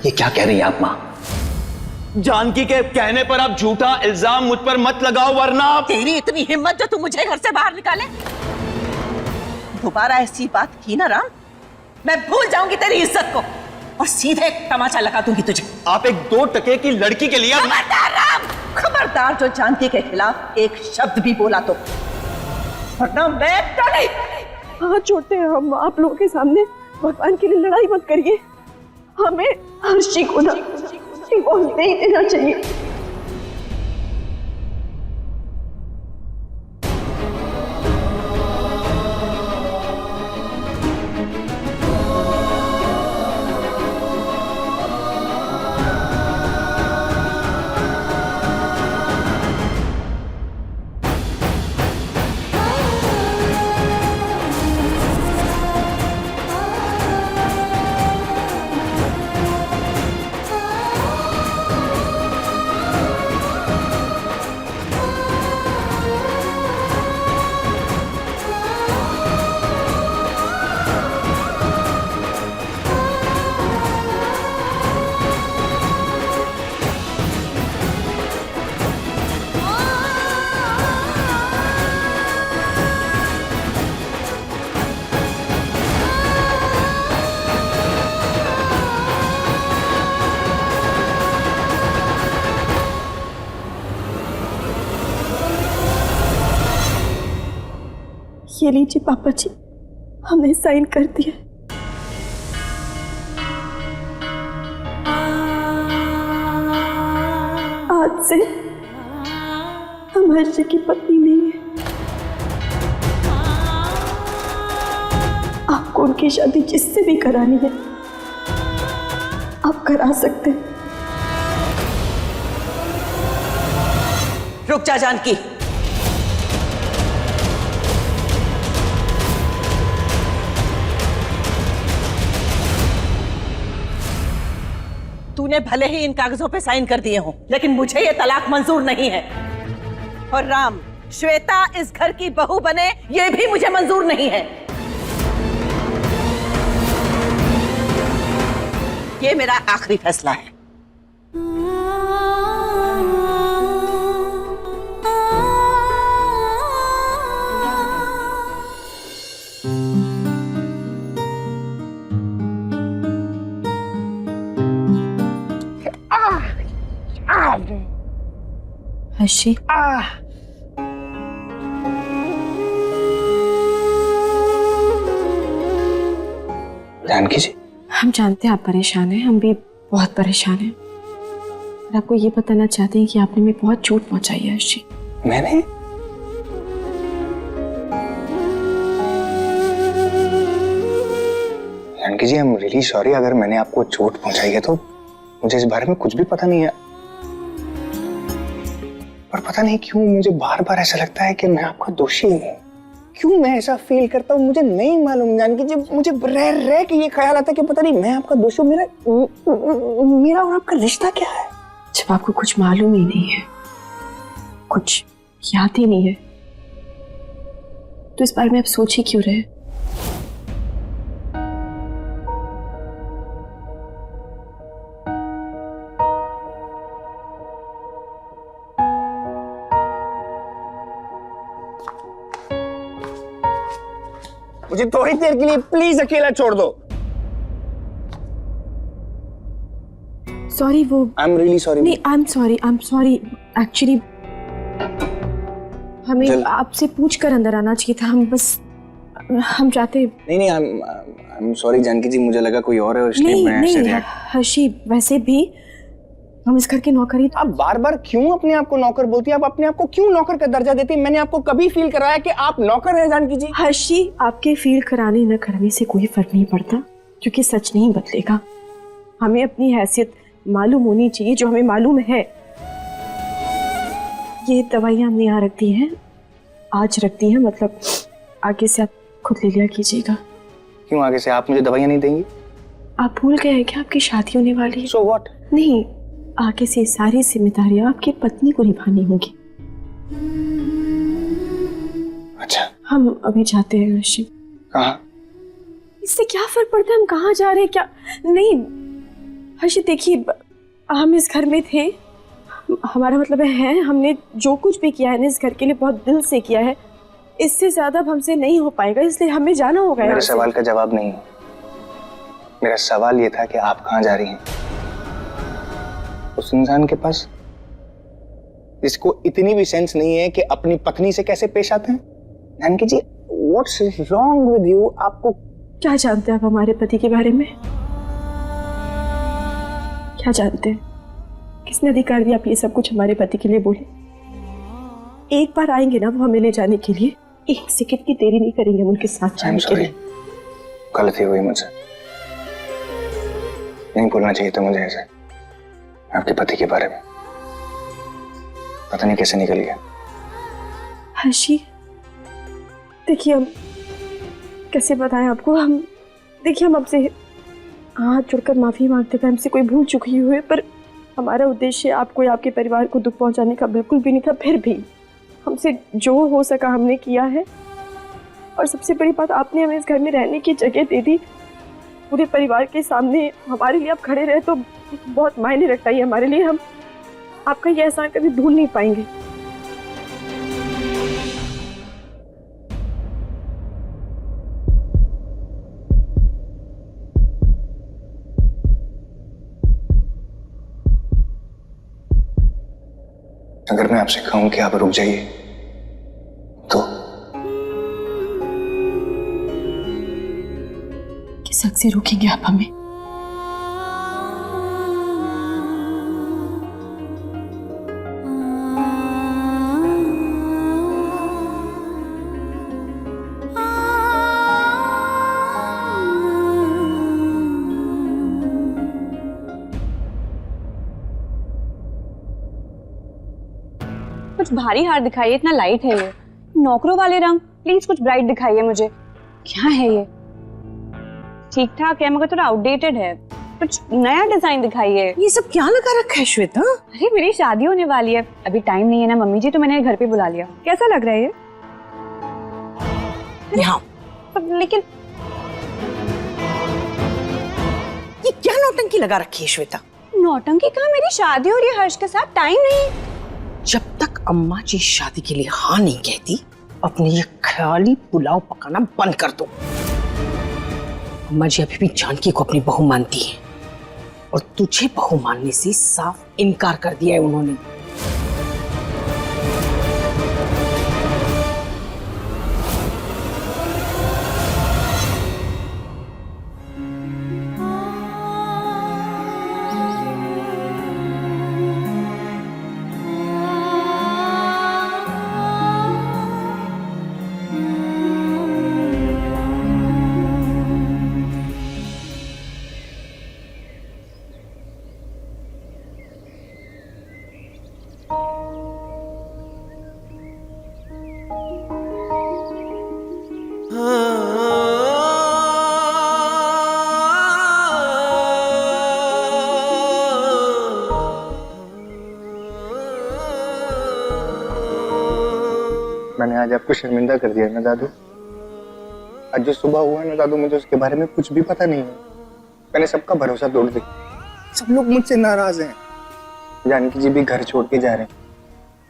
ये क्या कह रही है आप माँ? जानकी के कहने पर आप झूठा इल्जाम मुझ पर मत लगाओ, वरना तेरी इतनी हिम्मत जो तू मुझे घर से बाहर निकाले। दोबारा ऐसी बात की ना राम, मैं भूल जाऊंगी तेरी इज्जत को और सीधे एक तमाचा लगा दूंगी तुझे। आप एक 2 टके की लड़की के लिए। खबरदार राम, खबरदार जो जानकी के खिलाफ एक शब्द भी बोला तो वरना मैं तो नहीं। हाथ जोड़ते हैं हम आप लोगों के सामने, भगवान के लिए लड़ाई मत करिए। हमें हर्षी को ना डिवोर्स नहीं देना चाहिए। ये लीजिए पापा जी, हमने साइन कर दिया। आज से हम हर्षी की पत्नी नहीं है। आपको उनकी शादी जिससे भी करानी है आप करा सकते हैं। रुक जा जानकी, तूने भले ही इन कागजों पे साइन कर दिए हों, लेकिन मुझे ये तलाक मंजूर नहीं है। और राम, श्वेता इस घर की बहू बने ये भी मुझे मंजूर नहीं है। ये मेरा आखिरी फैसला है। हर्षी, जानकी जी, हम जानते हैं आप परेशान हैं, हम भी बहुत परेशान हैं। और आपको ये बताना चाहते हैं कि आपने हमें बहुत चोट पहुंचाई है हर्षी। मैंने? जानकी जी, आई एम रियली सॉरी अगर मैंने आपको चोट पहुंचाई है तो मुझे इस बारे में कुछ भी पता नहीं है। पर पता नहीं क्यों मुझे बार बार ऐसा लगता है कि मैं आपका दोषी हूँ। क्यों मैं ऐसा फील करता हूँ मुझे नहीं मालूम जानकी जी। मुझे रह रह के ये ख्याल आता है कि पता नहीं मैं आपका दोषी हूँ। मेरा और आपका रिश्ता क्या है? जब आपको कुछ मालूम ही नहीं है, कुछ याद ही नहीं है, तो इस बारे में आप सोच ही क्यों रहे? मुझे थोड़ी देर के लिए प्लीज अकेला छोड़ दो। सॉरी, वो आई एम रियली सॉरी। नहीं, आई एम सॉरी एक्चुअली हमें आपसे पूछकर अंदर आना चाहिए था। हम चाहते नहीं आई एम सॉरी जानकी जी, मुझे लगा कोई और है इसलिए मैं ऐसे रिएक्ट। हर्षी, वैसे भी हम इस घर के नौकर ही। आप बार बार क्यों अपने आप को नौकर बोलती हैं? आप अपने आप को क्यों नौकर का दर्जा देती हैं? मैंने आपको कभी फील कराया कि आप नौकर हैं जानकी जी? हर्षी, आपके फील कराने न कराने से कोई फर्क नहीं पड़ता, क्योंकि सच नहीं बदलेगा। हमें अपनी हैसियत मालूम होनी चाहिए, जो हमें मालूम है। ये दवाइयाँ हमने यहाँ रख दी हैं, आज रख दी हैं, मतलब आगे से आप खुद ले लिया कीजिएगा। क्यों आगे से आप मुझे दवाइयाँ नहीं देंगी? आप भूल गए हैं क्या आपकी शादी होने वाली है? So what? नहीं, आगे से सारी जिम्मेदारियां आपकी पत्नी को निभानी होगी। अच्छा, हम अभी जाते हैं हर्षी। कहाँ? इससे क्या फर्क पड़ता है हम कहाँ जा रहे हैं? क्या नहीं, हर्षित देखिए, हम इस घर में थे, हमारा मतलब है हमने जो कुछ भी किया है ना इस घर के लिए बहुत दिल से किया है। इससे ज्यादा अब हमसे नहीं हो पाएगा, इसलिए हमें जाना होगा। मेरे सवाल का जवाब नहीं, मेरा सवाल ये था कि आप कहाँ जा रही हैं? उस इंसान के पास जिसको इतनी भी सेंस नहीं है कि अपनी पत्नी से कैसे पेश आते हैं। जानकी जी, व्हाट्स रॉन्ग विद यू? आपको क्या जानते हैं आप हमारे पति के बारे में? क्या जानते हैं? किसने अधिकार दिया आप ये सब कुछ हमारे पति के लिए बोले? एक बार आएंगे ना वो हमें ले जाने के लिए, एक सेकंड की देरी नहीं करेंगे उनके साथ जाने के लिए। गलती हुई मुझसे, नहीं बोलना चाहिए था मुझे ऐसे आपके पति के बारे में। पता नहीं कैसे निकल गया। हर्षी देखिए, हम कैसे बताएं आपको, हम देखिए हम आपसे हाथ जोड़कर माफी मांगते थे, हमसे कोई भूल चुकी हुई, पर हमारा उद्देश्य आपको या आपके परिवार को दुख पहुंचाने का बिल्कुल भी नहीं था। फिर भी हमसे जो हो सका हमने किया है, और सबसे बड़ी बात आपने हमें इस घर में रहने की जगह दे दी। पूरे परिवार के सामने हमारे लिए आप खड़े रहे तो बहुत मायने रखता है हमारे लिए। हम आपका ये एहसान कभी भूल नहीं पाएंगे। अगर मैं आपसे कहूं कि आप रुक जाइए तो किस हक से रोकेंगे आप हमें? कुछ भारी हार दिखाइए, इतना लाइट है ये। नौकरों वाले रंग प्लीज कुछ ब्राइट दिखाइए मुझे। क्या है ये? ठीक ठाक है मगर थोड़ा आउटडेटेड है, कुछ नया डिजाइन दिखाइए। ये सब क्या लगा रखा है श्वेता? अरे मेरी शादी होने वाली है, अभी टाइम नहीं है ना मम्मी जी, तो मैंने घर पे बुला लिया। कैसा लग रहा है ये? यहाँ लेकिन ये क्या नौटंकी लगा रखी है श्वेता? नौटंकी कहाँ, मेरी शादी हो रही है हर्ष के साथ, टाइम नहीं। जब तक अम्मा जी शादी के लिए हाँ नहीं कहती, अपने ये ख्याली पुलाव पकाना बंद कर दो। अम्मा जी अभी भी जानकी को अपनी बहू मानती है, और तुझे बहू मानने से साफ इनकार कर दिया है उन्होंने। मैंने आज आपको शर्मिंदा कर दिया ना दादू। आज जो सुबह हुआ ना दादू, मुझे उसके बारे में कुछ भी पता नहीं है। मैंने सबका भरोसा तोड़ दिया। सब लोग मुझसे नाराज हैं। जानकी जी भी घर छोड़ के जा रहे हैं।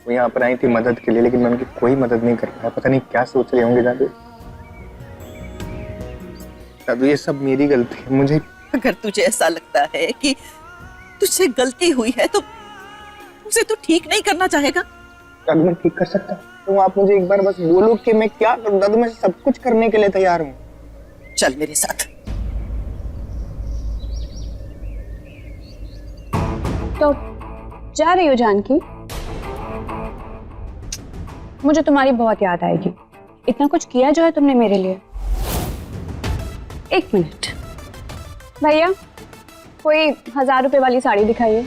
वो यहाँ पर आई थी मदद के लिए, लेकिन मैं उनकी कोई मदद नहीं कर पाया। पता नहीं क्या सोच रहे होंगे दादू। दादू ये सब मेरी गलती है। मुझे अगर तुझे ऐसा लगता है कि तुझसे गलती हुई है तो उसे तो ठीक नहीं करना चाहेगा। दादू मैं ठीक कर सकता हूँ, तो आप मुझे एक बार बस बोलो कि मैं क्या करूँ। दादू मैं सब कुछ करने के लिए तैयार हूँ। चल मेरे साथ। तो जा रही हो जानकी? मुझे तुम्हारी बहुत याद आएगी। इतना कुछ किया जो है तुमने मेरे लिए। एक मिनट भैया, कोई 1000 रुपए वाली साड़ी दिखाइए।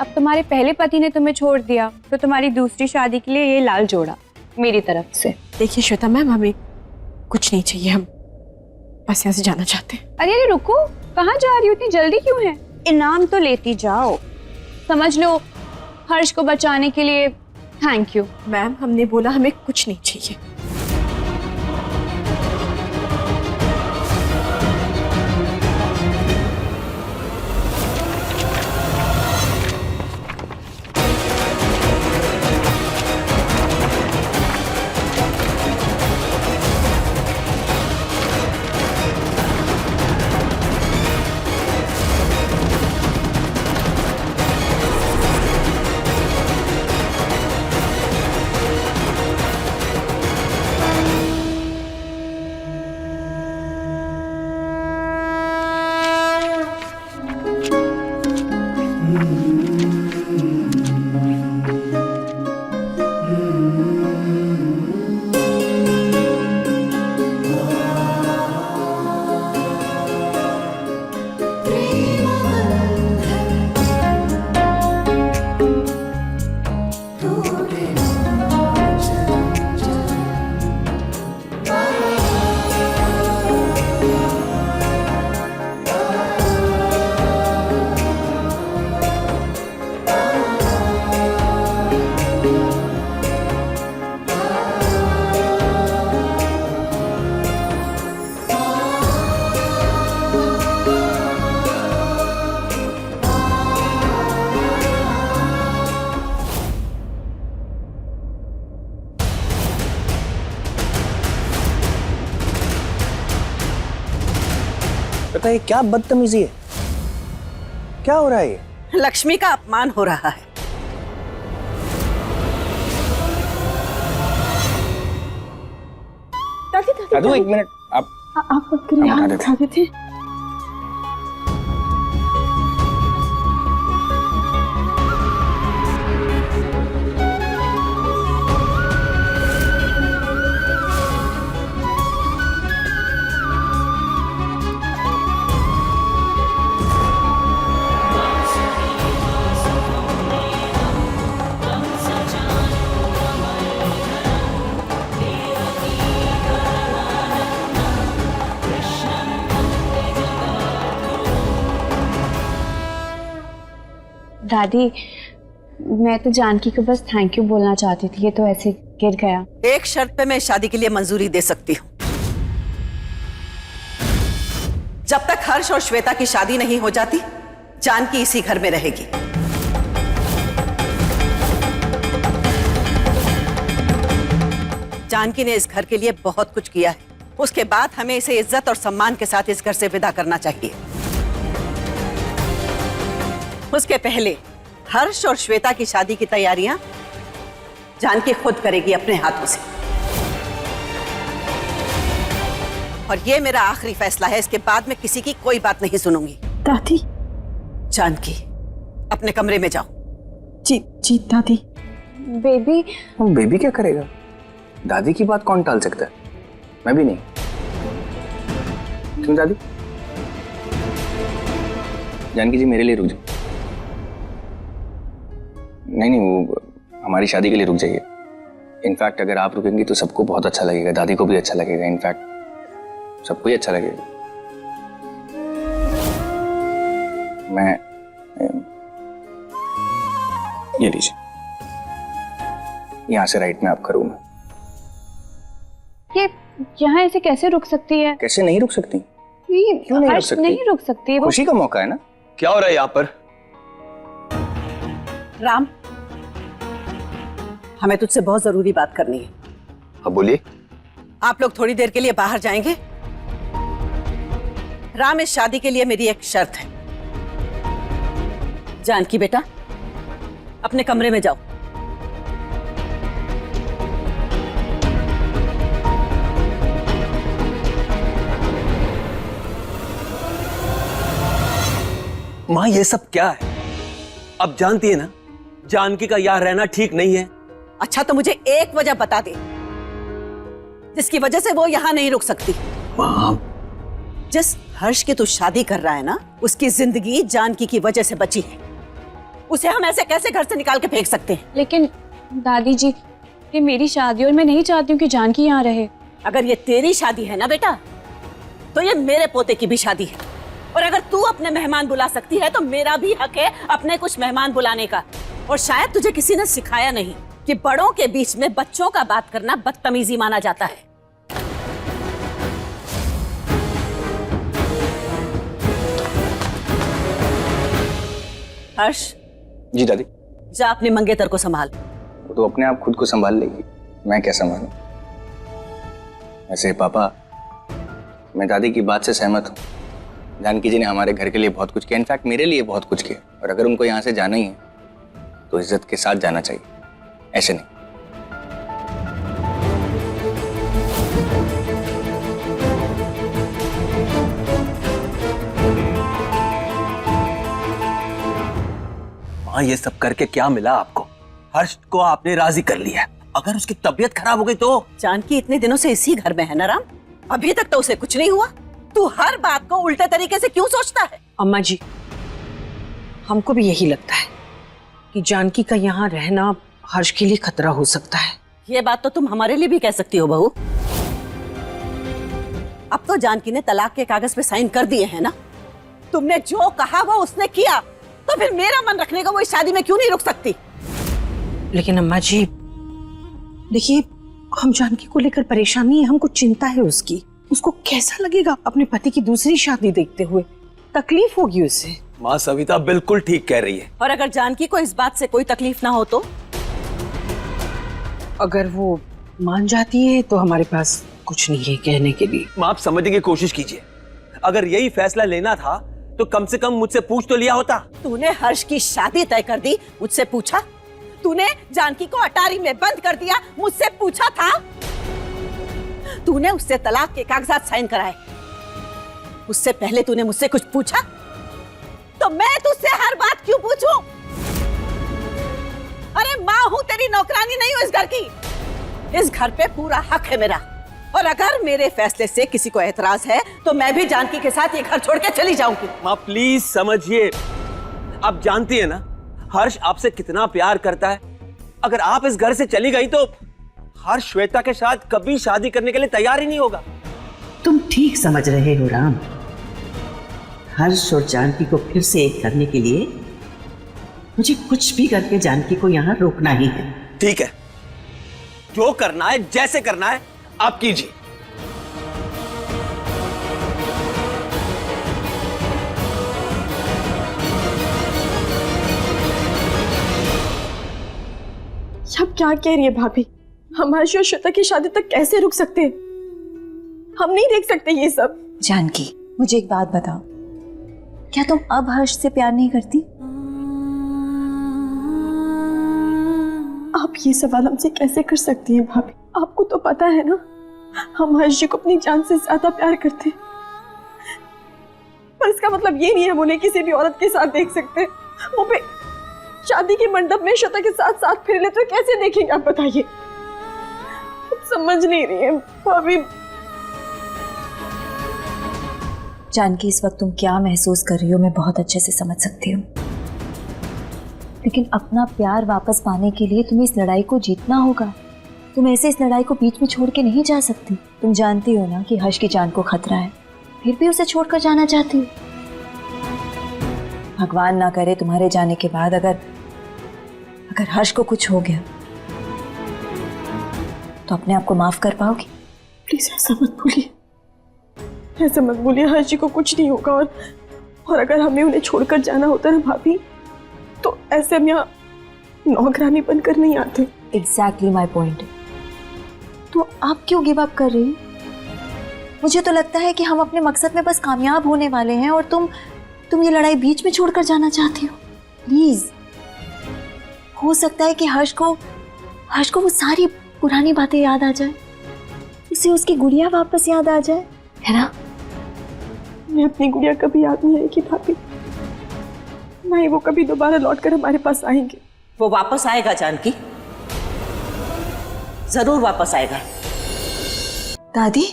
अब तुम्हारे पहले पति ने तुम्हें छोड़ दिया तो तुम्हारी दूसरी शादी के लिए ये लाल जोड़ा मेरी तरफ से। देखिए श्वेता मैम, हमें कुछ नहीं चाहिए, हम बस यहाँ से जाना चाहते हैं। अरे अरे रुको, कहाँ जा रही हो, इतनी जल्दी क्यों है? इनाम तो लेती जाओ। समझ लो हर्ष को बचाने के लिए थैंक यू। मैम हमने बोला हमें कुछ नहीं चाहिए। श्वेता ये क्या बदतमीजी है? क्या हो रहा है ये? लक्ष्मी का अपमान हो रहा है। दादी दादी दादू एक मिनट, आप आप अपने हम हाथ उठा उठा देते। दादी, मैं तो जानकी को बस थैंक यू बोलना चाहती थी, ये तो ऐसे गिर गया। एक शर्त पे मैं शादी के लिए मंजूरी दे सकती हूँ। जब तक हर्ष और श्वेता की शादी नहीं हो जाती, जानकी इसी घर में रहेगी। जानकी ने इस घर के लिए बहुत कुछ किया है, उसके बाद हमें इसे इज्जत और सम्मान के साथ इस घर से विदा करना चाहिए। उसके पहले हर्ष और श्वेता की शादी की तैयारियां जानकी खुद करेगी अपने हाथों से। और ये मेरा आखिरी फैसला है, इसके बाद मैं किसी की कोई बात नहीं सुनूंगी। दादी। जानकी, अपने कमरे में जाओ। जी जी दादी। बेबी। वो बेबी क्या करेगा? दादी की बात कौन टाल सकता है? मैं भी नहीं। क्यों दादी? जानकी जी मेरे लिए रुक जाओ। नहीं नहीं, वो हमारी शादी के लिए रुक जाइए। इनफैक्ट अगर आप रुकेंगी तो सबको बहुत अच्छा लगेगा, दादी को भी अच्छा लगेगा, इनफैक्ट सबको ही अच्छा लगेगा। मैं ये लीजिए, यहाँ से राइट में आपका रूम है। ये यहाँ ऐसे कैसे रुक सकती है? कैसे नहीं रुक सकती? नहीं, क्यों नहीं रुक हर्ष सकती? नहीं रुक सकती वो। खुशी का मौका है ना। क्या हो रहा है यहाँ पर? राम, हमें तुझसे बहुत जरूरी बात करनी है। हाँ बोलिए। आप लोग थोड़ी देर के लिए बाहर जाएंगे? राम, इस शादी के लिए मेरी एक शर्त है। जानकी बेटा, अपने कमरे में जाओ। माँ ये सब क्या है? अब जानती है ना, जानकी का यहाँ रहना ठीक नहीं है। अच्छा तो मुझे एक वजह बता दे जिसकी वजह से वो यहाँ नहीं रुक सकती। माँ, जिस हर्ष की तू शादी कर रहा है ना, उसकी जिंदगी जानकी की वजह से बची है। उसे हम ऐसे कैसे घर से निकाल के फेंक सकते हैं? लेकिन दादी जी, ये मेरी शादी और मैं नहीं चाहती हूँ कि जानकी यहाँ रहे। अगर ये तेरी शादी है ना बेटा, तो ये मेरे पोते की भी शादी है। और अगर तू अपने मेहमान बुला सकती है तो मेरा भी हक है अपने कुछ मेहमान बुलाने का। और शायद तुझे किसी ने सिखाया नहीं कि बड़ों के बीच में बच्चों का बात करना बदतमीजी माना जाता है। हर्ष, जी दादी। जा अपने मंगेतर को संभाल। वो तो अपने आप खुद को संभाल लेगी, मैं क्या संभालूं? वैसे पापा, मैं दादी की बात से सहमत हूँ। जानकी जी ने हमारे घर के लिए बहुत कुछ किया, इनफैक्ट मेरे लिए बहुत कुछ किया। और अगर उनको यहाँ से जाना ही है तो इज्जत के साथ जाना चाहिए, ऐसे नहीं। माँ ये सब करके क्या मिला आपको? हर्ष को आपने राजी कर लिया, अगर उसकी तबीयत खराब हो गई तो? जानकी इतने दिनों से इसी घर में है ना राम, अभी तक तो उसे कुछ नहीं हुआ। तू हर बात को उल्टे तरीके से क्यों सोचता है? अम्मा जी, हमको भी यही लगता है कि जानकी का यहाँ रहना हर्ष के लिए खतरा हो सकता है। ये बात तो तुम हमारे लिए भी कह सकती हो बहू। अब तो जानकी ने तलाक के कागज पे साइन कर दिए हैं ना। तुमने जो कहा वो उसने किया, तो फिर मेरा मन रखने का वो इस शादी में क्यों नहीं रुक सकती? लेकिन अम्मा जी देखिए, हम जानकी को लेकर परेशान नहीं है, हमको चिंता है उसकी। उसको कैसा लगेगा अपने पति की दूसरी शादी देखते हुए? तकलीफ होगी उसे। माँ सविता बिल्कुल ठीक कह रही है। और अगर जानकी को इस बात से कोई तकलीफ ना हो तो? अगर वो मान जाती है तो हमारे पास कुछ नहीं है कहने के लिए। माँ आप समझने की कोशिश कीजिए। अगर यही फैसला लेना था तो कम से कम मुझसे पूछ तो लिया होता। तूने हर्ष की शादी तय कर दी, मुझसे पूछा? तूने जानकी को अटारी में बंद कर दिया, मुझसे पूछा था? तूने उससे तलाक के कागजात साइन कराए, उससे पहले तूने मुझसे कुछ पूछा? तो मैं तुझसे हर बात क्यों पूछूं? अरे माँ हूं, तेरी नौकरानी नहीं हूं इस घर की। इस घर पे पूरा हक है मेरा, और अगर मेरे फैसले से किसी को एतराज है तो मैं भी जानकी के साथ ये घर छोड़ के चली जाऊंगी। माँ प्लीज समझिए, आप जानती है ना हर्ष आपसे कितना प्यार करता है। अगर आप इस घर से चली गई तो हर्ष श्वेता के साथ कभी शादी करने के लिए तैयार ही नहीं होगा। तुम ठीक समझ रहे हो राम। हर्ष और जानकी को फिर से एक करने के लिए मुझे कुछ भी करके जानकी को यहाँ रोकना ही है। ठीक है, जो करना है जैसे करना है आप कीजिए। अब क्या कह रही है भाभी? हम हर्ष और श्वेता की शादी तक कैसे रुक सकते हैं? हम नहीं देख सकते ये सब। जानकी, मुझे एक बात बताओ, क्या तुम अब हर्ष से प्यार नहीं करती? आप ये सवाल हमसे कैसे कर सकती हैं भाभी? आपको तो पता है ना, हम हर्ष जी को अपनी जान से ज्यादा प्यार करते हैं। पर इसका मतलब ये नहीं है हम उन्हें किसी भी औरत के साथ देख सकते। वो भी शादी के मंडप में श्वेता के साथ साथ फिर ले तो कैसे देखेंगे आप बताइए? समझ नहीं रही है भाभी। जानकी, इस वक्त तुम क्या महसूस कर रही हो मैं बहुत अच्छे से समझ सकती हूँ, लेकिन अपना प्यार वापस पाने के लिए तुम्हें इस लड़ाई को जीतना होगा। तुम ऐसे इस लड़ाई को बीच में छोड़ के नहीं जा सकती। तुम जानती हो ना कि हर्ष की जान को खतरा है, फिर भी उसे छोड़कर जाना चाहती हो। भगवान ना करे तुम्हारे जाने के बाद अगर हर्ष को कुछ हो गया तो अपने आप को माफ कर पाओगी? प्लीज ऐसा मत बोलिए, ऐसा मत बोलिए। हर्ष जी को कुछ नहीं होगा, और अगर हमें उन्हें छोड़कर जाना होता ना भाभी, तो ऐसे हम यहाँ नौकरानी बनकर नहीं आते। Exactly my point. तो आप क्यों गिव अप कर रही हो? मुझे तो लगता है कि हम अपने मकसद में बस कामयाब होने वाले हैं और तुम ये लड़ाई बीच में छोड़कर जाना चाहती हो। प्लीज, हो सकता है कि हर्ष को वो सारी पुरानी बातें याद आ जाए, उसे उसकी गुड़िया वापस याद आ जाए, है ना? मैं अपनी गुड़िया कभी याद नहीं आएगी भाभी, नहीं वो कभी दोबारा लौटकर हमारे पास आएंगे। वो वापस आएगा जानकी, जरूर वापस आएगा। दादी,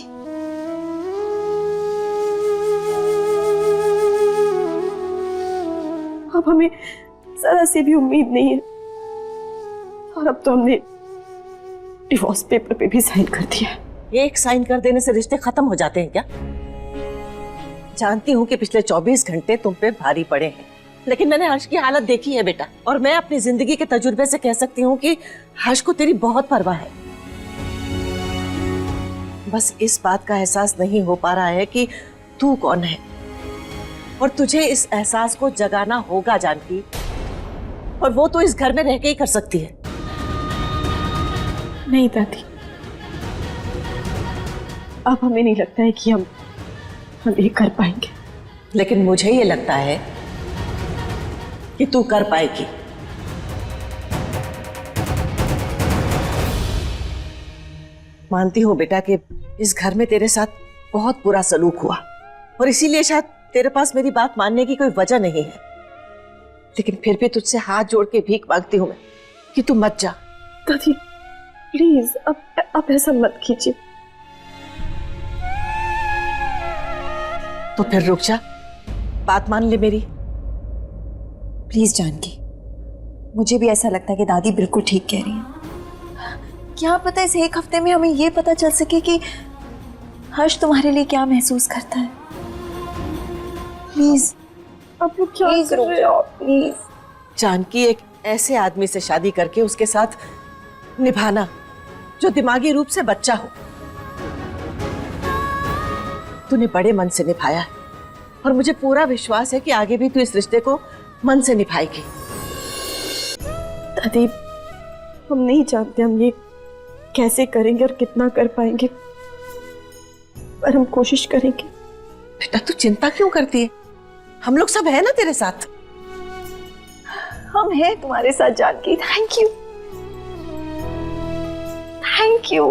अब हमें जरा सी भी उम्मीद नहीं है, और अब तो हमने डिवोर्स पेपर पे भी साइन कर दिया है। एक साइन कर देने से रिश्ते खत्म हो जाते हैं क्या? जानती हूँ कि पिछले 24 घंटे तुम पे भारी पड़े हैं, लेकिन मैंने हर्ष की हालत देखी है बेटा, और मैं अपनी जिंदगी के तजुर्बे से कह सकती हूँ कि हर्ष को तेरी बहुत परवाह है। बस इस बात का एहसास नहीं हो पा रहा है कि तू कौन है, और तुझे इस एहसास को जगाना होगा जानकी, और वो तो इस घर में रह के ही कर सकती है। नहीं दादी, अब हमें नहीं लगता है कि हम ये कर पाएंगे। लेकिन मुझे ये लगता है कि तू कर पाएगी। मानती हूँ बेटा कि इस घर में तेरे साथ बहुत बुरा सलूक हुआ, और इसीलिए शायद तेरे पास मेरी बात मानने की कोई वजह नहीं है, लेकिन फिर भी तुझसे हाथ जोड़ के भीख मांगती हूँ मैं कि तू मत जा। दादी प्लीज, अब ऐसा मत कीजिए। तो फिर रुक जा, बात मान ले मेरी। प्लीज जानकी, मुझे भी ऐसा लगता है कि दादी बिल्कुल ठीक कह रही है। क्या पता इस एक हफ्ते में हमें ये पता चल सके कि हर्ष तुम्हारे लिए क्या महसूस करता है। प्लीज, अब लोग क्या कर रहे हो? प्लीज। जानकी, एक ऐसे आदमी से शादी करके उसके साथ निभाना जो दिमागी रूप से बच्चा हो, तूने बड़े मन से निभाया है, और मुझे पूरा विश्वास है कि आगे भी तू इस रिश्ते को मन से निभाएगी। दादी, हम नहीं जानते हम ये कैसे करेंगे और कितना कर पाएंगे, पर हम कोशिश करेंगे बेटा तू चिंता क्यों करती है? हम लोग सब है ना तेरे साथ। हम हैं तुम्हारे साथ Janaki. Thank you, thank you.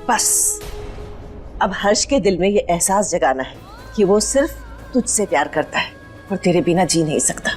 बस अब हर्ष के दिल में ये एहसास जगाना है कि वो सिर्फ तुझसे प्यार करता है और तेरे बिना जी नहीं सकता।